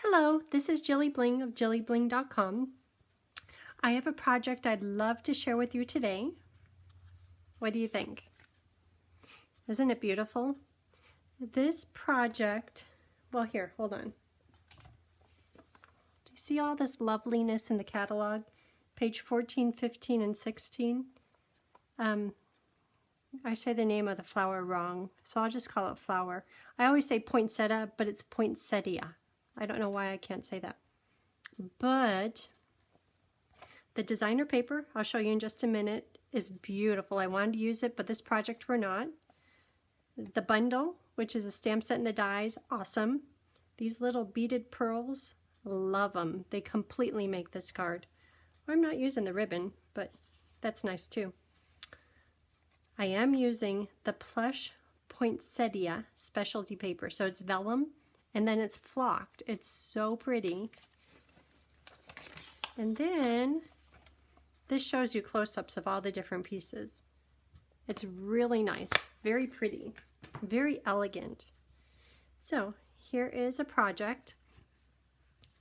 Hello, this is JilliBling of JilliBling.com. I have a project I'd love to share with you today. What do you think? Isn't it beautiful? This project, well here, hold on. Do you see all this loveliness in the catalog? Page 14, 15, and 16. I say the name of the flower wrong, so I'll just call it flower. I always say poinsettia, but it's poinsettia. I don't know why I can't say that. But the designer paper, I'll show you in just a minute, is beautiful. I wanted to use it, but this project we're not. The bundle, which is a stamp set and the dies, awesome. These little beaded pearls, love them. They completely make this card. I'm not using the ribbon, but that's nice too. I am using the plush poinsettia specialty paper. So it's vellum and then it's flocked. It's so pretty. And then this shows you close-ups of all the different pieces. It's really nice, very pretty, very elegant. So here is a project.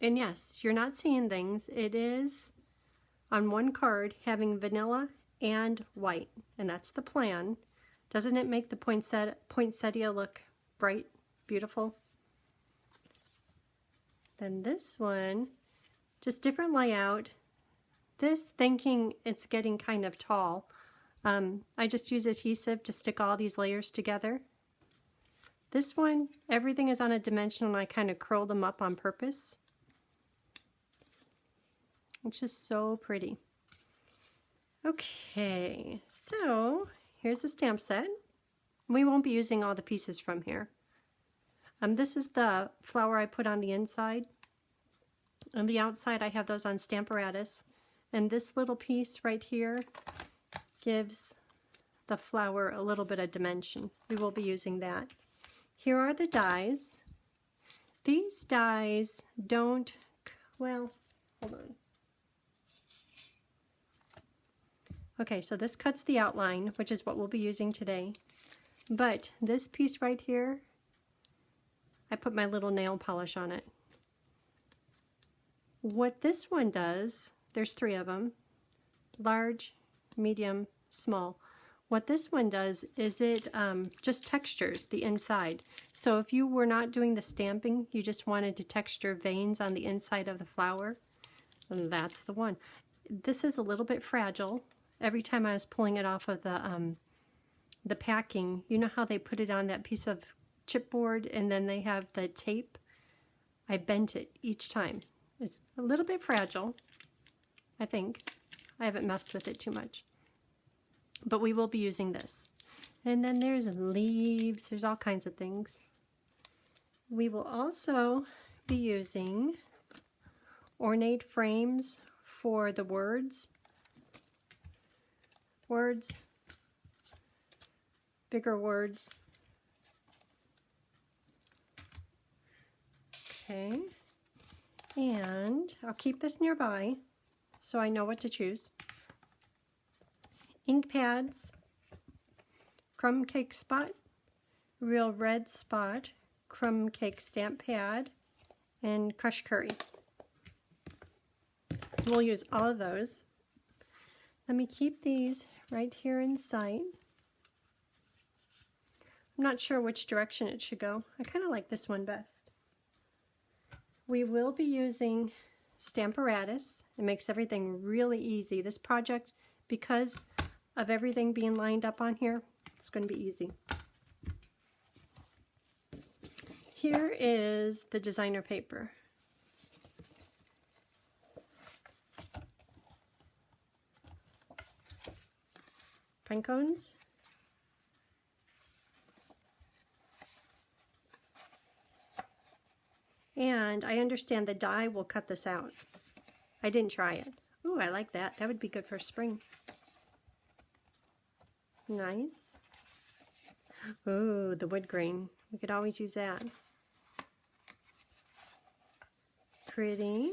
And yes, you're not seeing things. It is on one card having vanilla and white, and that's the plan. Doesn't it make the poinsettia look bright, beautiful? Then this one, just different layout. This, thinking it's getting kind of tall, I just use adhesive to stick all these layers together. This one, everything is on a dimension and I kind of curled them up on purpose. It's just so pretty. Okay, so here's the stamp set. We won't be using all the pieces from here. This is the flower I put on the inside. On the outside I have those on Stamparatus. And this little piece right here gives the flower a little bit of dimension. We will be using that. Here are the dies. These dies don't, well, hold on. Okay, so this cuts the outline, which is what we'll be using today. But this piece right here, I put my little nail polish on it. What this one does, there's 3 of them, large, medium, small. What this one does is it just textures the inside. So if you were not doing the stamping, you just wanted to texture veins on the inside of the flower, that's the one. This is a little bit fragile. Every time I was pulling it off of the packing, you know how they put it on that piece of chipboard and then they have the tape? I bent it each time. It's a little bit fragile, I think. I haven't messed with it too much. But we will be using this. And then there's leaves, there's all kinds of things. We will also be using ornate frames for the words, bigger words. Okay, and I'll keep this nearby so I know what to choose. Ink pads, crumb cake spot, real red spot, crumb cake stamp pad, and crushed curry. We'll use all of those. Let me keep these right here in sight. I'm not sure which direction it should go. I kind of like this one best. We will be using Stamparatus. It makes everything really easy. This project, because of everything being lined up on here, it's going to be easy. Here is the designer paper. Pine cones. And I understand the die will cut this out. I didn't try it. Ooh, I like that. That would be good for spring. Nice. Ooh, the wood grain. We could always use that. Pretty.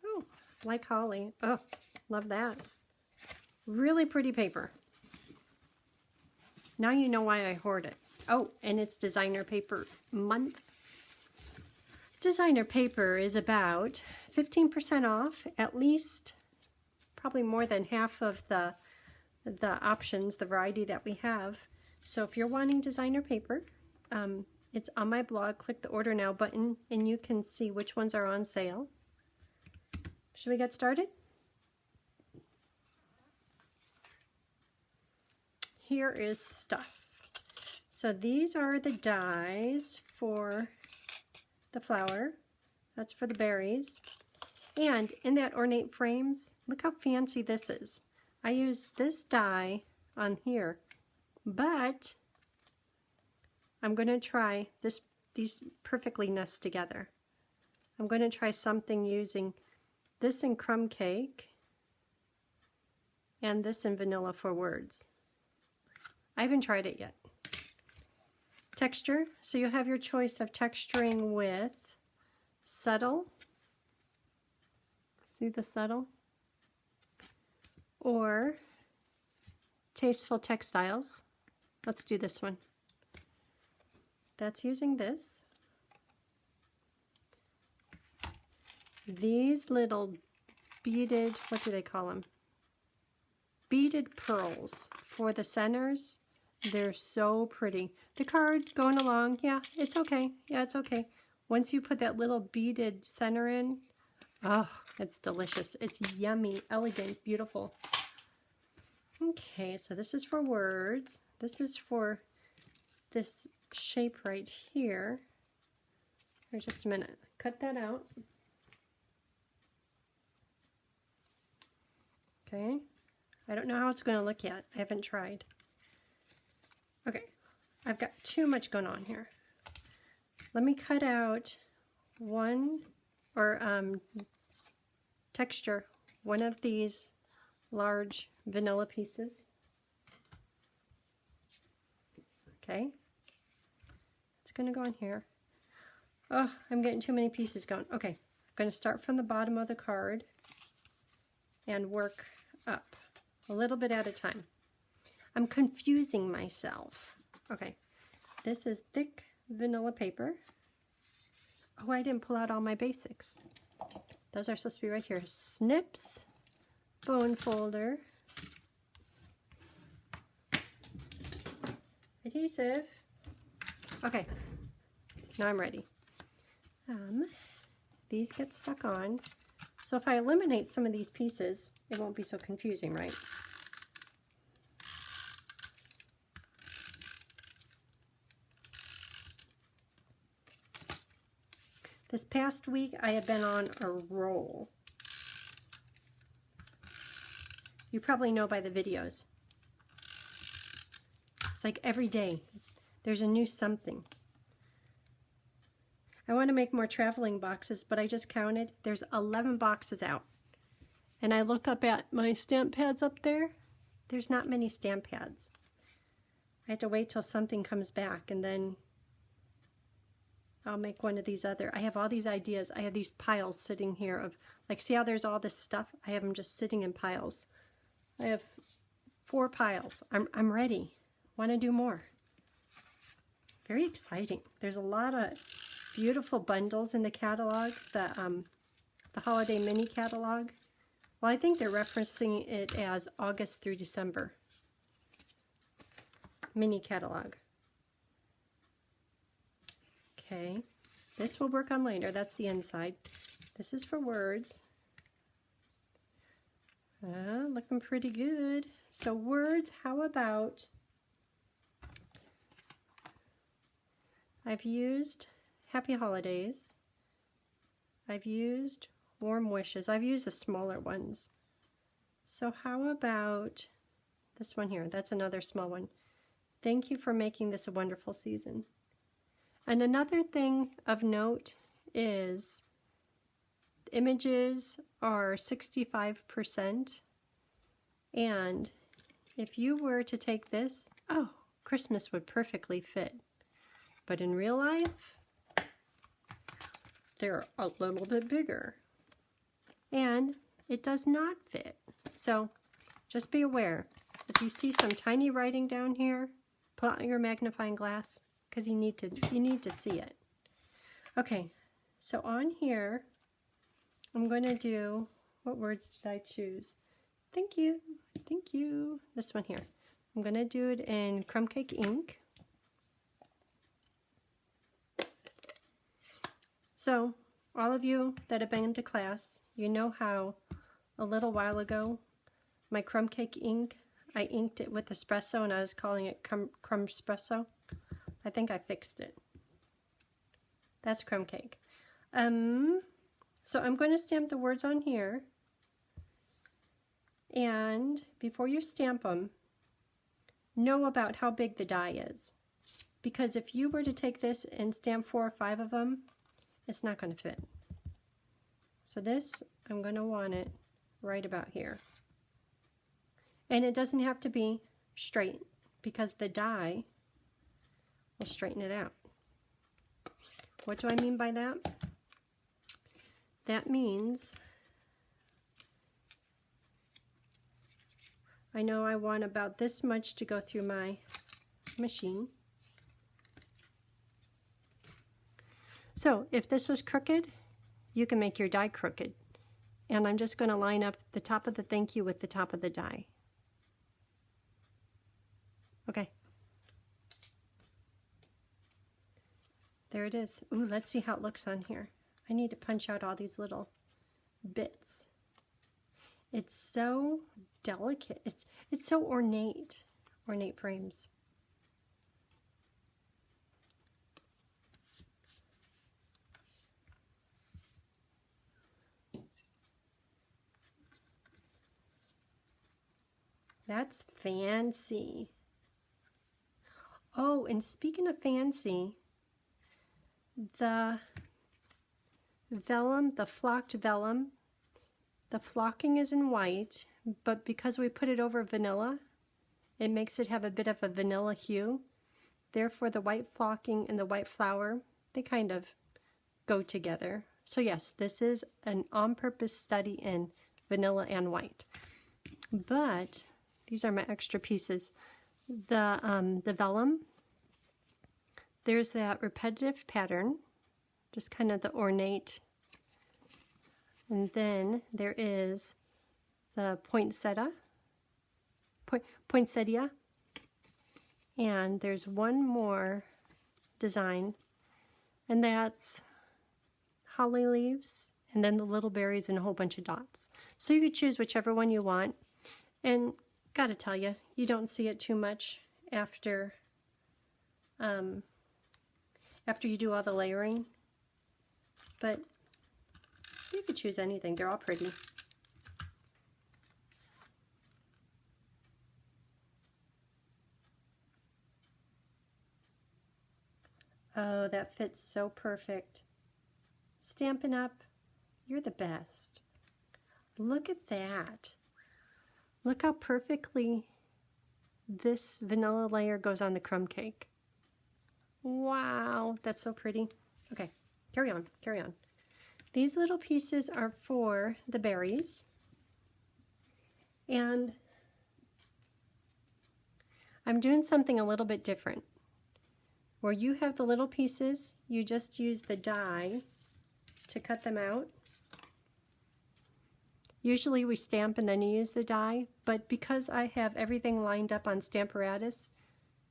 Oh, like holly. Oh, love that. Really pretty paper. Now you know why I hoard it. Oh, and it's designer paper month. Designer paper is about 15% off, at least probably more than half of the options, the variety that we have. So if you're wanting designer paper, it's on my blog. Click the order now button and you can see which ones are on sale. Should we get started? Here is stuff. So these are the dies for the flower. That's for the berries. And in that ornate frames, look how fancy this is. I use this die on here, but I'm going to try this. These perfectly nest together. I'm going to try something using this in crumb cake and this in vanilla for words. I haven't tried it yet. Texture, so you have your choice of texturing with subtle, see the subtle, or tasteful textiles. Let's do this one. That's using this. These little beaded, what do they call them? Beaded pearls for the centers. They're so pretty. The card going along, yeah, it's okay. Yeah, it's okay. Once you put that little beaded center in, oh, it's delicious. It's yummy, elegant, beautiful. Okay, so this is for words. This is for this shape right here. Here, just a minute. Cut that out. Okay. I don't know how it's going to look yet. I haven't tried. Okay, I've got too much going on here. Let me cut out one, or texture, one of these large vanilla pieces. Okay, it's going to go in here. Oh, I'm getting too many pieces going. Okay, I'm going to start from the bottom of the card and work up a little bit at a time. I'm confusing myself. Okay, this is thick vanilla paper. Oh, I didn't pull out all my basics. Those are supposed to be right here. Snips, bone folder, adhesive. Okay, now I'm ready. These get stuck on. So if I eliminate some of these pieces, it won't be so confusing, right? This past week, I have been on a roll. You probably know by the videos. It's like every day, there's a new something. I want to make more traveling boxes, but I just counted. There's 11 boxes out. And I look up at my stamp pads up there. There's not many stamp pads. I have to wait till something comes back, and then I'll make one of these other. I have all these ideas. I have these piles sitting here of, like, see how there's all this stuff? I have them just sitting in piles. I have 4 piles. I'm ready. Want to do more. Very exciting. There's a lot of beautiful bundles in the catalog, the holiday mini catalog. Well, I think they're referencing it as August through December. Mini catalog. Okay, this will work on later. That's the inside. This is for words. Looking pretty good. So words, how about, I've used Happy Holidays. I've used Warm Wishes. I've used the smaller ones. So how about this one here? That's another small one. Thank you for making this a wonderful season. And another thing of note is images are 65%. And if you were to take this, oh, Christmas would perfectly fit. But in real life, they're a little bit bigger. And it does not fit. So just be aware. If you see some tiny writing down here, Pull out your magnifying glass because you need to see it. Okay, so on here, I'm going to do, what words did I choose? Thank you. This one here. I'm going to do it in crumb cake ink. So, all of you that have been to class, you know how a little while ago, my crumb cake ink, I inked it with espresso and I was calling it crumb espresso. I think I fixed it. That's crumb cake. So I'm going to stamp the words on here. And before you stamp them, know about how big the die is. Because if you were to take this and stamp 4 or 5 of them, it's not going to fit. So this, I'm going to want it right about here. And it doesn't have to be straight because the die will straighten it out. What do I mean by that? That means I know I want about this much to go through my machine. So if this was crooked, you can make your die crooked. And I'm just going to line up the top of the thank you with the top of the die. Okay. There it is. Ooh, let's see how it looks on here. I need to punch out all these little bits. It's so delicate. It's so ornate. Ornate frames. That's fancy. Oh, and speaking of fancy, the vellum, the flocked vellum, the flocking is in white, but because we put it over vanilla, it makes it have a bit of a vanilla hue. Therefore, the white flocking and the white flower, they kind of go together. So yes, this is an on-purpose study in vanilla and white. But these are my extra pieces. The vellum, there's that repetitive pattern, just kind of the ornate. And then there is the poinsettia. And there's one more design, and that's holly leaves, and then the little berries and a whole bunch of dots. So you could choose whichever one you want. And gotta tell you, you don't see it too much after you do all the layering, but you could choose anything. They're all pretty. Oh, that fits so perfect. Stampin' Up, you're the best. Look at that. Look how perfectly this vanilla layer goes on the crumb cake. Wow, that's so pretty. Okay, carry on, carry on. These little pieces are for the berries. And I'm doing something a little bit different. Where you have the little pieces, you just use the die to cut them out. Usually we stamp and then you use the die, but because I have everything lined up on Stamparatus,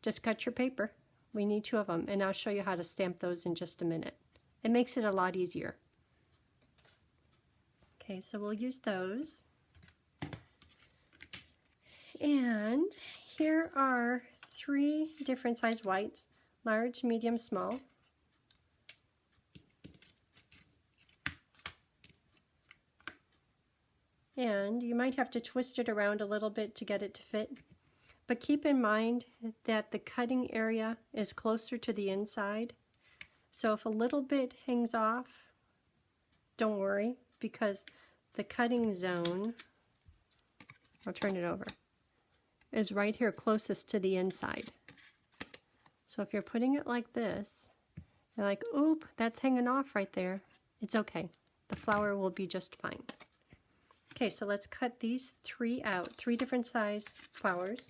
just cut your paper. We need 2 of them, and I'll show you how to stamp those in just a minute. It makes it a lot easier. Okay, so we'll use those. And here are 3 different size whites, large, medium, small. And you might have to twist it around a little bit to get it to fit. But keep in mind that the cutting area is closer to the inside. So if a little bit hangs off, don't worry, because the cutting zone, I'll turn it over, is right here closest to the inside. So if you're putting it like this, you're like, oop, that's hanging off right there. It's okay. The flower will be just fine. Okay, so let's cut these 3 out, 3 different size flowers.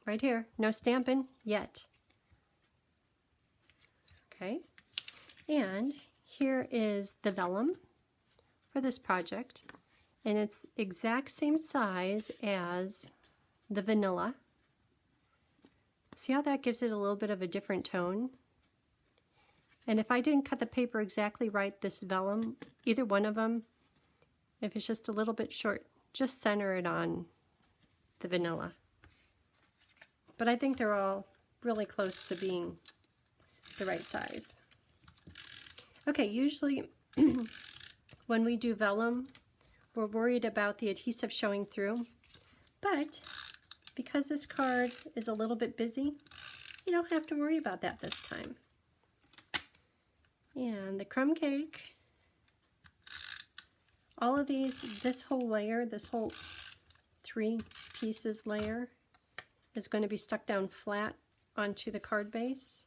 right here. No stamping yet. Okay, and here is the vellum for this project, and it's exact same size as the vanilla. See how that gives it a little bit of a different tone? And if I didn't cut the paper exactly right, this vellum, either one of them, if it's just a little bit short, just center it on the vanilla. But I think they're all really close to being the right size. Okay, usually when we do vellum, we're worried about the adhesive showing through, but because this card is a little bit busy, you don't have to worry about that this time. And the crumb cake, all of these, this whole layer, this whole 3 pieces layer is going to be stuck down flat onto the card base.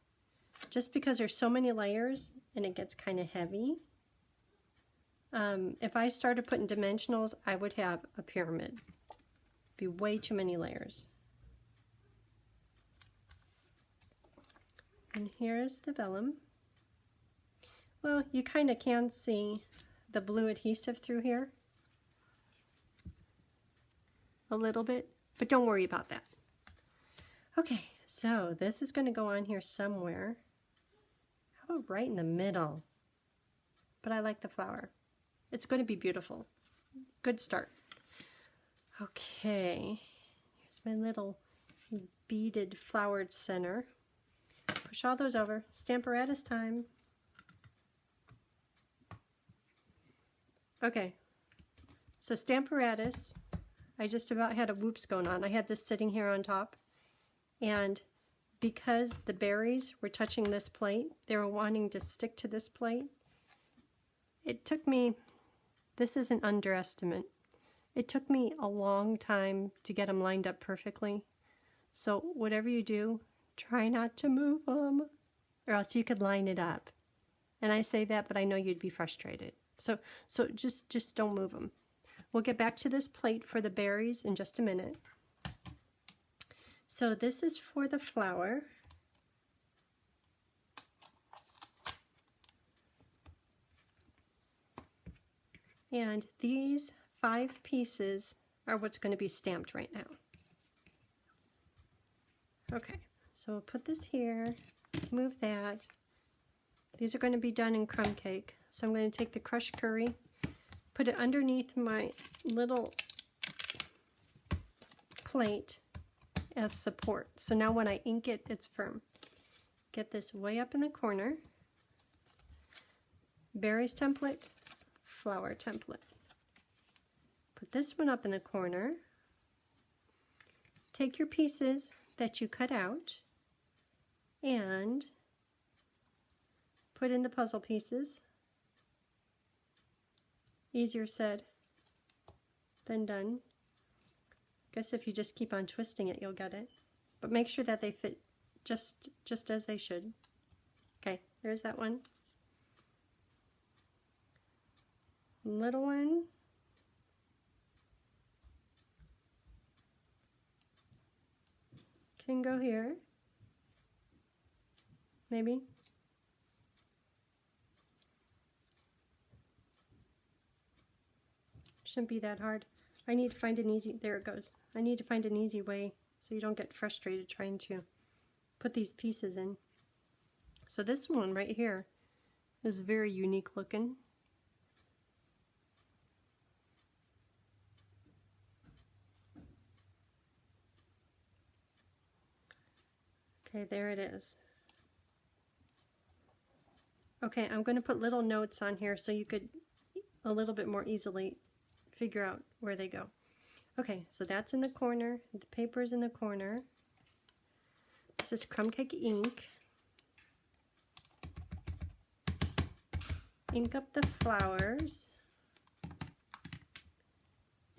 Just because there's so many layers and it gets kind of heavy. If I started putting dimensionals, I would have a pyramid. Be way too many layers. And here's the vellum. Well, you kind of can see the blue adhesive through here a little bit, but don't worry about that. Okay, so this is going to go on here somewhere. How about right in the middle? But I like the flower. It's going to be beautiful. Good start. Okay, here's my little beaded flowered center. Push all those over. Stamparatus time. Okay, so Stamparatus, I just about had a whoops going on. I had this sitting here on top, and because the berries were touching this plate, they were wanting to stick to this plate. It took me, this is an underestimate, it took me a long time to get them lined up perfectly. So whatever you do, try not to move them, or else you could line it up. And I say that, but I know you'd be frustrated. So just don't move them. We'll get back to this plate for the berries in just a minute. So this is for the flower. And these 5 pieces are what's going to be stamped right now. Okay, so we'll put this here, move that. These are going to be done in crumb cake. So I'm going to take the crushed curry, put it underneath my little plate as support. So now when I ink it, it's firm. Get this way up in the corner. Berries template, flower template. Put this one up in the corner. Take your pieces that you cut out and put in the puzzle pieces. Easier said than done. Guess if you just keep on twisting it, you'll get it. But make sure that they fit just as they should. Okay, there's that one. Little one. Can go here. Maybe. Shouldn't be that hard. I need to find an easy, there it goes. I need to find an easy way so you don't get frustrated trying to put these pieces in. So this one right here is very unique looking. Okay, there it is. Okay, I'm going to put little notes on here so you could a little bit more easily figure out where they go. Okay, so that's in the corner. The paper's in the corner. This is crumb cake ink. Ink up the flowers.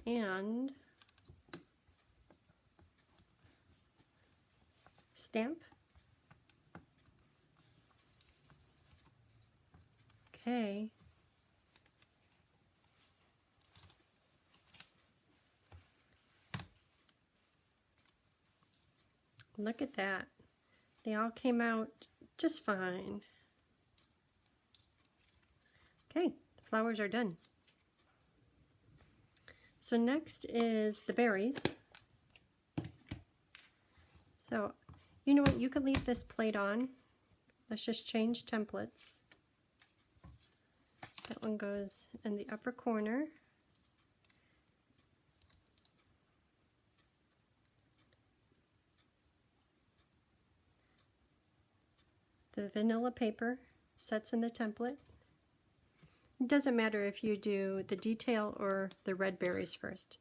And stamp. Okay. Look at that. They all came out just fine. Okay, the flowers are done. So next is the berries. So, you know what, you could leave this plate on. Let's just change templates. That one goes in the upper corner. The vanilla paper sets in the template. It doesn't matter if you do the detail or the red berries first.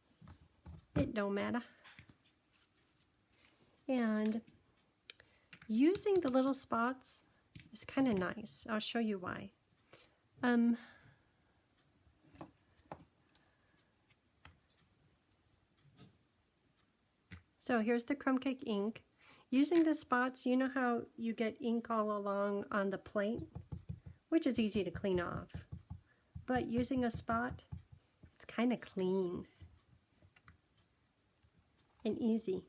It don't matter. And using the little spots is kind of nice. I'll show you why. So here's the crumb cake ink. Using the spots, you know how you get ink all along on the plate, which is easy to clean off. But using a spot, it's kind of clean and easy.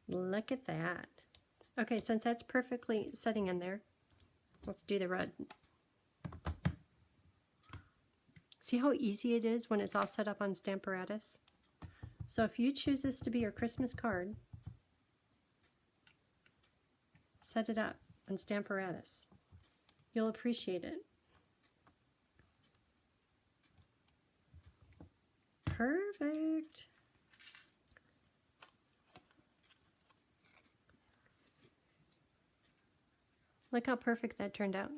Look at that. Okay, since that's perfectly setting in there, let's do the red. See how easy it is when it's all set up on Stamparatus? So if you choose this to be your Christmas card, set it up on Stamparatus. You'll appreciate it. Perfect. Look how perfect that turned out.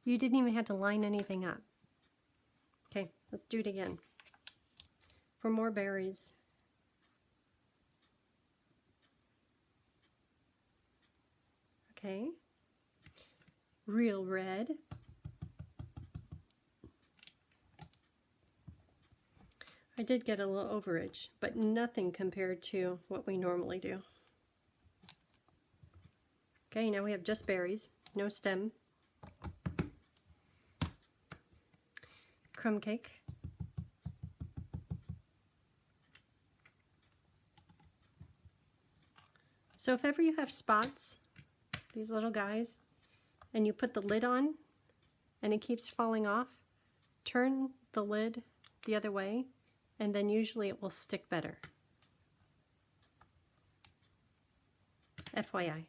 You didn't even have to line anything up. Okay, let's do it again. For more berries. Okay. Real red. I did get a little overage, but nothing compared to what we normally do. Okay, now we have just berries, no stem. Crumb cake. So if ever you have spots, these little guys, and you put the lid on and it keeps falling off, turn the lid the other way and then usually it will stick better. FYI.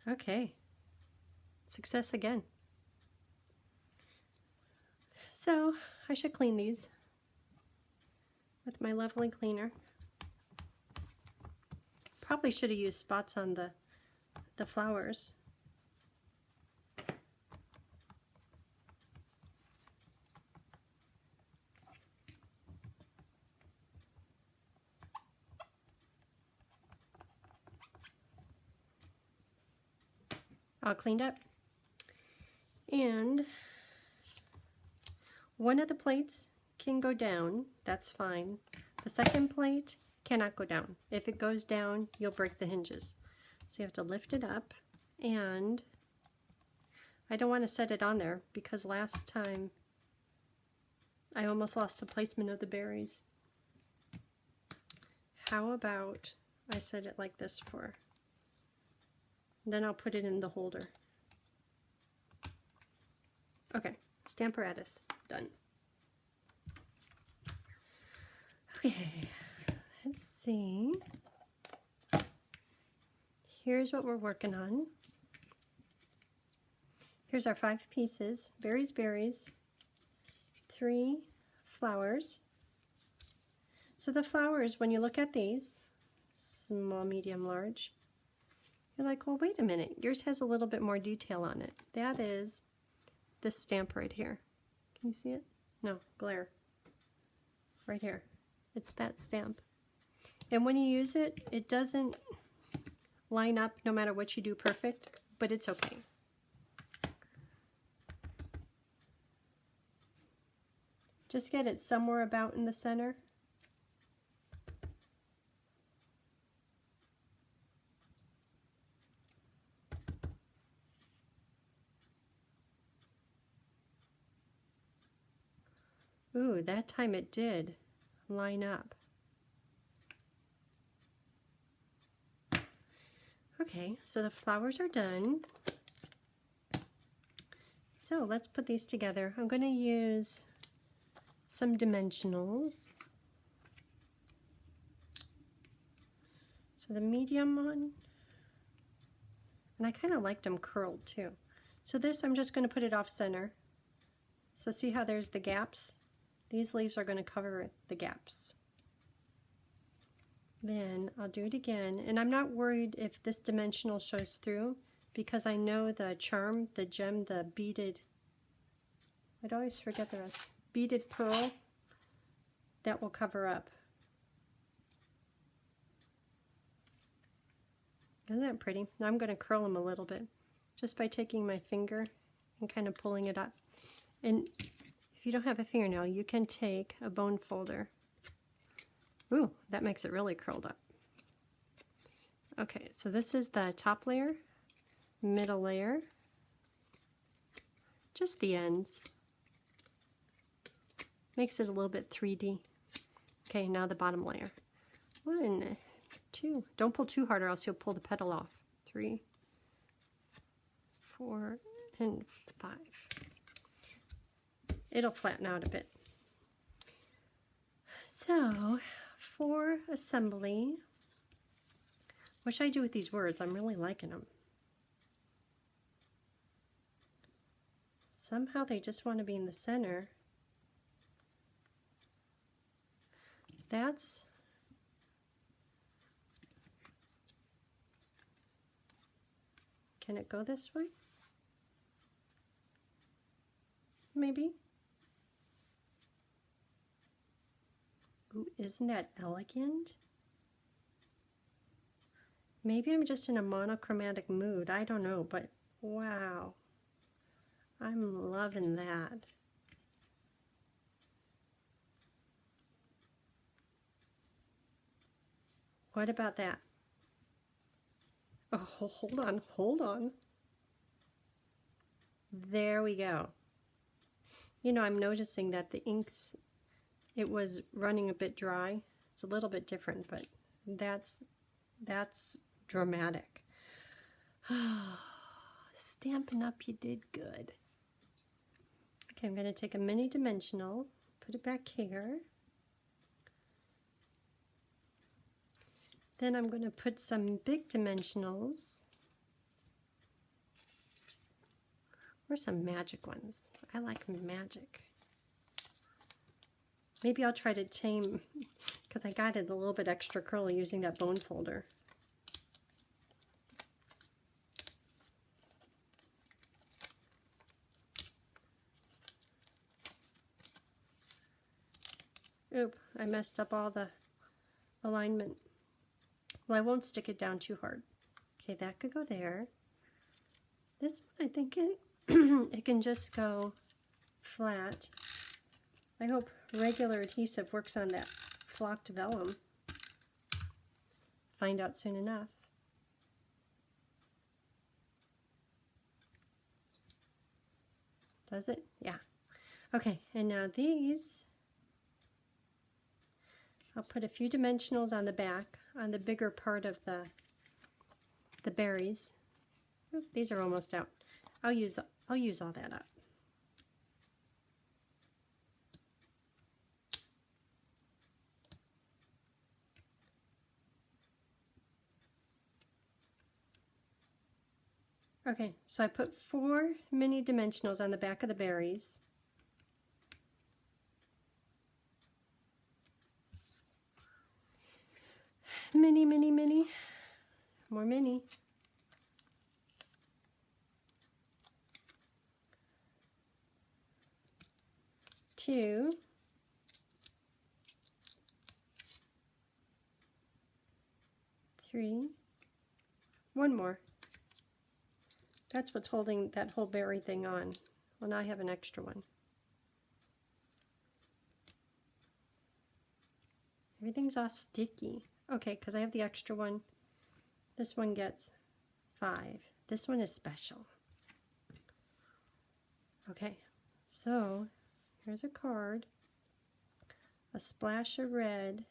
Okay, success again. So I should clean these with my lovely cleaner. Probably should have used spots on the flowers. All cleaned up. And one of the plates can go down, that's fine. The second plate cannot go down. If it goes down, you'll break the hinges. So you have to lift it up, and I don't want to set it on there because last time I almost lost the placement of the berries. How about I set it like this for, then I'll put it in the holder. Okay, Stamparatus, done. Okay, let's see. Here's what we're working on. Here's our 5 pieces, berries, berries, 3 flowers. So the flowers, when you look at these, small, medium, large, you're like, well, wait a minute, yours has a little bit more detail on it. That is this stamp right here. Can you see it? No, glare. Right here. It's that stamp. And when you use it, it doesn't line up no matter what you do perfect, but it's okay. Just get it somewhere about in the center. Ooh, that time it did line up. Okay, so the flowers are done. So let's put these together. I'm going to use some dimensionals. So the medium one, and I kind of liked them curled too. So this, I'm just going to put it off center. So see how there's the gaps? These leaves are going to cover the gaps. Then I'll do it again, and I'm not worried if this dimensional shows through because I know the charm, the gem, the beaded, I'd always forget the rest, beaded pearl, that will cover up. Isn't that pretty? Now I'm going to curl them a little bit just by taking my finger and kind of pulling it up. And if you don't have a fingernail, you can take a bone folder. Ooh, that makes it really curled up. Okay, so this is the top layer, middle layer, just the ends. Makes it a little bit 3D. Okay, now the bottom layer. 1, 2. Don't pull too hard or else you'll pull the petal off. 3, 4, and 5. It'll flatten out a bit. So, for assembly, what should I do with these words? I'm really liking them. Somehow they just want to be in the center. That's Can it go this way? Maybe. Ooh, isn't that elegant? Maybe I'm just in a monochromatic mood. I don't know, but wow. I'm loving that. What about that? Oh, hold on, hold on. There we go. You know, I'm noticing that the inks, it was running a bit dry. It's a little bit different, but that's dramatic. Stampin' Up, you did good. Okay, I'm going to take a mini dimensional, put it back here. Then I'm going to put some big dimensionals, or some magic ones. I like magic. Maybe I'll try to tame, because I got it a little bit extra curly using that bone folder. Oop, I messed up all the alignment. Well, I won't stick it down too hard. Okay, that could go there. This one, I think it can just go flat. I hope regular adhesive works on that flocked vellum. Find out soon enough. Does it? Yeah. Okay, and now these, I'll put a few dimensionals on the back, on the bigger part of the berries. Oop, these are almost out. I'll use all that up. Okay, so I put 4 mini dimensionals on the back of the berries. Mini, mini, mini. More mini. Two. 3. 1 more. That's what's holding that whole berry thing on. Well, now I have an extra one. Everything's all sticky. Okay, because I have the extra one. This one gets 5. This one is special. Okay, so here's a card. a splash of red.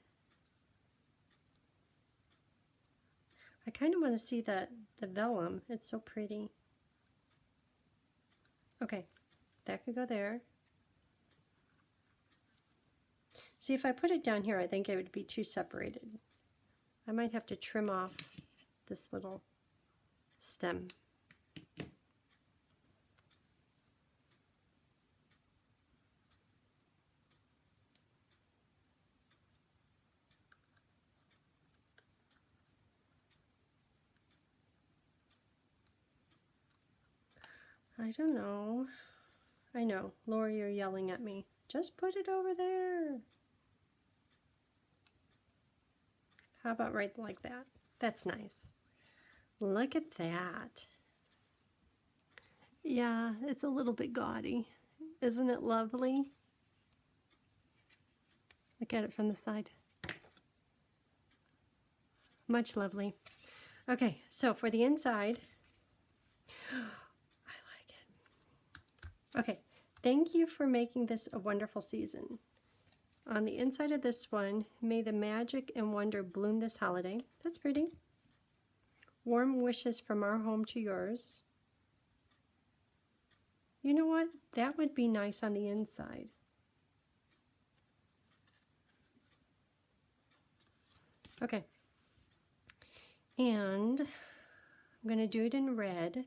I kind of want to see the vellum. It's so pretty. Okay, that could go there. See, if I put it down here, I think it would be too separated. I might have to trim off this little stem. I don't know. I know, Lori, you're yelling at me. Just put it over there. How about right like that? That's nice. Look at that. Yeah, it's a little bit gaudy. Isn't it lovely? Look at it from the side. Much lovely. Okay, so for the inside, I like it. Okay, thank you for making this a wonderful season. On the inside of this one, may the magic and wonder bloom this holiday. That's pretty. Warm wishes from our home to yours. You know what? That would be nice on the inside. Okay. And I'm going to do it in red.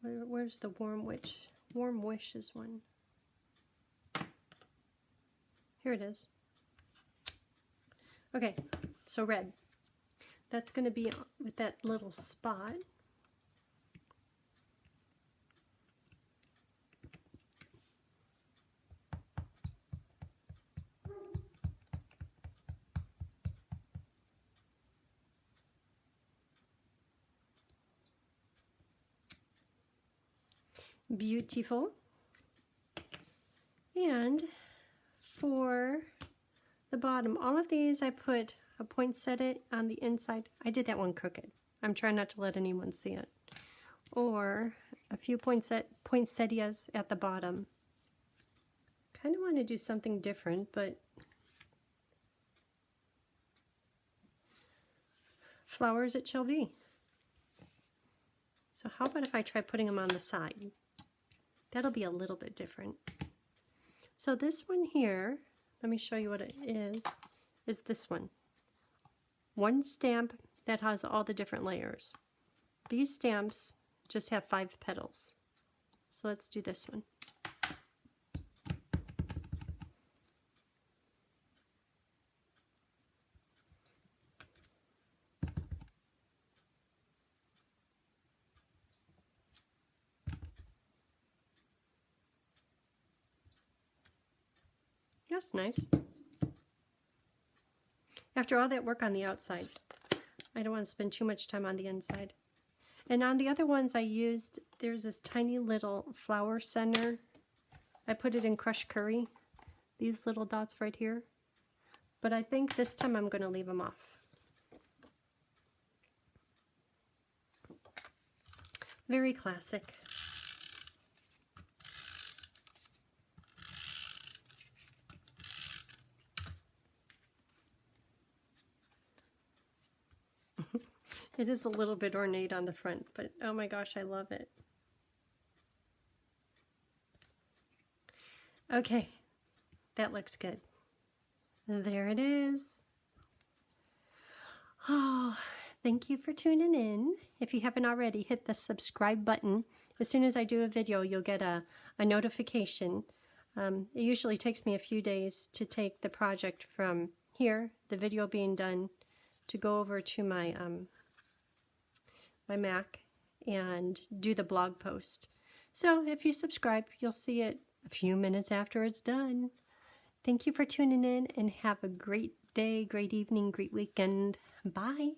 Where's the warm wishes one? Here it is. Okay, so red. That's going to be with that little spot. Beautiful. And for the bottom, all of these I put a poinsettia on the inside. I did that one crooked. I'm trying not to let anyone see it. Or a few poinsettias at the bottom. Kind of want to do something different, but flowers it shall be. So how about if I try putting them on the side? That'll be a little bit different. So this one here, let me show you what it is this one. One stamp that has all the different layers. These stamps just have 5 petals. So let's do this one. That's nice. After all that work on the outside, I don't want to spend too much time on the inside. And on the other ones I used, there's this tiny little flower center. I put it in crushed curry, these little dots right here. But I think this time I'm going to leave them off. Very classic. It is a little bit ornate on the front, but oh my gosh, I love it. Okay, that looks good. There it is. Oh, thank you for tuning in. If you haven't already, hit the subscribe button. As soon as I do a video, you'll get a notification. It usually takes me a few days to take the project from here, the video being done, to go over to my my Mac and do the blog post. So if you subscribe, you'll see it a few minutes after it's done. Thank you for tuning in and have a great day, great evening, great weekend. Bye.